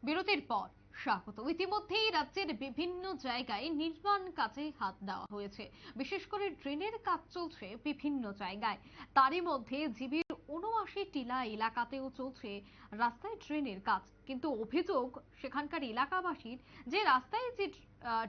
বিরতির পর স্বাগত। ইতিমধ্যেই রাজ্যের বিভিন্ন জায়গায় নির্মাণ কাজে হাত দেওয়া হয়েছে, বিশেষ করে ড্রেনের কাজ চলছে বিভিন্ন জায়গায়। তারই মধ্যে জিবির ৭৯ টিলা এলাকাতেও চলছে রাস্তায় ড্রেনের কাজ, কিন্তু অভিযোগ সেখানকার এলাকাবাসীর যে রাস্তায় যে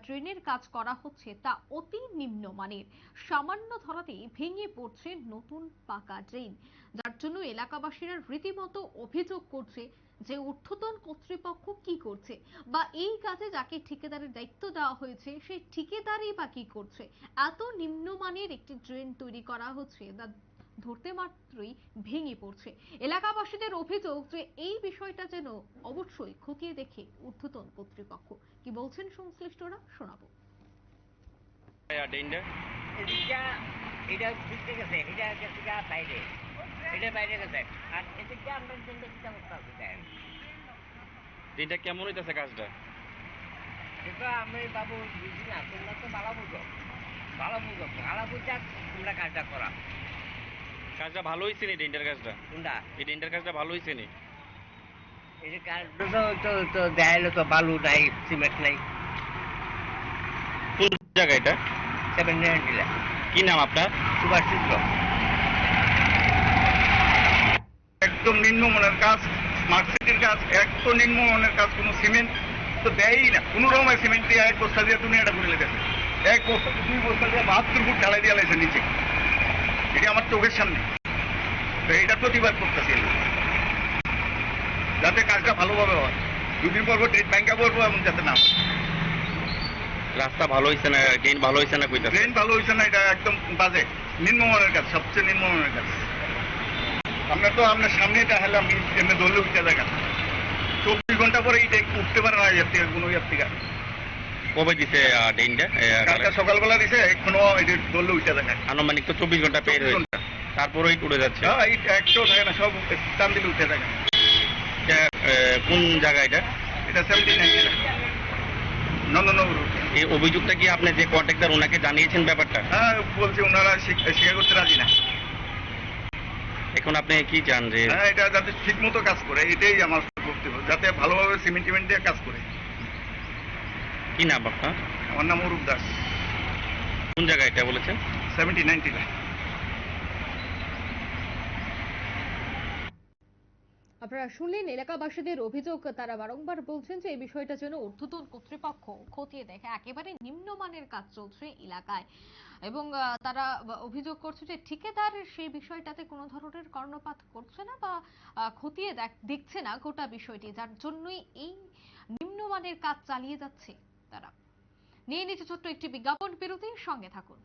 ড্রেনের কাজ করা হচ্ছে তা অতি নিম্নমানের। সামান্য ধরাতেই ভেঙে পড়ছে নতুন পাকা ড্রেন, যার জন্য এলাকাবাসীরা রীতিমতো অভিযোগ করছে যে ঊর্ধ্বতন কর্তৃপক্ষ কি করছে, বা এই কাজে যাকে ঠিকাদারের দায়িত্ব দেওয়া হয়েছে সেই ঠিকাদারই বা কি করছে। এত নিম্নমানের একটি ড্রেন তৈরি করা হচ্ছে তা ধরতে মাত্রই ভেঙে পড়ছে। এলাকাবাসীদের অভিযোগ যে এই বিষয়টা যেন অবশ্যই খতিয়ে দেখে ঊর্ধ্বতন কর্তৃপক্ষ। কি বলছেন সংশ্লিষ্টরা, শোনাবো। দিনটা কেমন হইতেছে কাজটা? এটা আমি বাবু বুঝি না, তোমরা তো ভালো বুঝো, তোমরা কাজটা করা। কাজটা ভালো হয়েছে নি? ডেন্টার কাজটা কোনটা? এই ডেন্টার কাজটা ভালো হয়েছে নি? এই যে কাজটা তো দেখাইলো তো বালু নাই, সিমেন্ট নাই। কোন জায়গা এটা? 790 কি নাম আপনার? সুভাষ চিত্র। একদম নিম্নমানের কাজ, স্মার্ট সিটির কাজ, একদম নিম্নমানের কাজ। কোনো সিমেন্ট তো দেয়ই না, কোনো রকমের সিমেন্ট দিয়ে এক বস্তা দিয়ে তুমি এটা করে লেগেছে, এক বস্তা 2 বস্তা দিয়ে 72 ফুট ঢালাই দিয়ে লাগছে নিচে। এটা আমার চোখের সামনে, তো এটা প্রতিবাদ করতেছি যাতে কাজটা ভালোভাবে হয়। 2 দিন পর ট্রেন ব্যাংকা করবো এমন যাতে না। রাস্তা ভালো হয়েছে না, ড্রেন ভালো হয়েছে না? কইতা ট্রেন ভালো হয়েছে না, এটা একদম বাজে, নিম্নমানের কাজ, সবচেয়ে নিম্নমানের কাজ। আমরা তো আপনার সামনে এটা হেলাম, এমনি দৌড়লে উঠতে দেখা 24 ঘন্টা পরে এটা উঠতে পারে না এর থেকে কোনো ইয়ার থেকে। কবে দিছে ড্রেনটা? কালকে সকালবেলা দিছে, এখনো এটা দৌড়লে উঠতে দেখা। আনুমানিক তো 24 ঘন্টা পের হয়েছে, তারপরেই উড়ে যাচ্ছে। হ্যাঁ, এই একটাও থাকে না, সব টান দিলে উঠতে থাকে। কোন জায়গা এটা? এটা 79 নন্দনগর। এই অভিযোগটা কি আপনি যে কন্ট্রাক্টর ওনাকে জানিয়েছেন ব্যাপারটা? হ্যাঁ, বলছি ওনারা স্বীকার করতে রাজি না। এখন আপনি কি চান? যে হ্যাঁ, এটা যাতে ঠিক মতো কাজ করে, এটাই আমার বক্তব্য, যাতে ভালোভাবে সিমেন্ট দিয়ে কাজ করে। কি নাম আপনার? আমার নাম অরূপ দাস। কোন জায়গা এটা বলেছেন? 79 আপনারা শুনলেন এলাকাবাসীদের অভিযোগ। তারা বারংবার বলছেন যে এই বিষয়টা যেন ঊর্ধ্বতন কর্তৃপক্ষ খতিয়ে দেখে। একেবারে নিম্নমানের কাজ চলছে এলাকায়, এবং তারা অভিযোগ করছে যে ঠিকাদার সেই বিষয়টাতে কোনো ধরনের কর্ণপাত করছে না বা খতিয়ে দেখছে না গোটা বিষয়টি, যার জন্যই এই নিম্নমানের কাজ চালিয়ে যাচ্ছে তারা। নিয়ে নিচ্ছে ছোট্ট একটি বিজ্ঞাপন বিরতি, সঙ্গে থাকুন।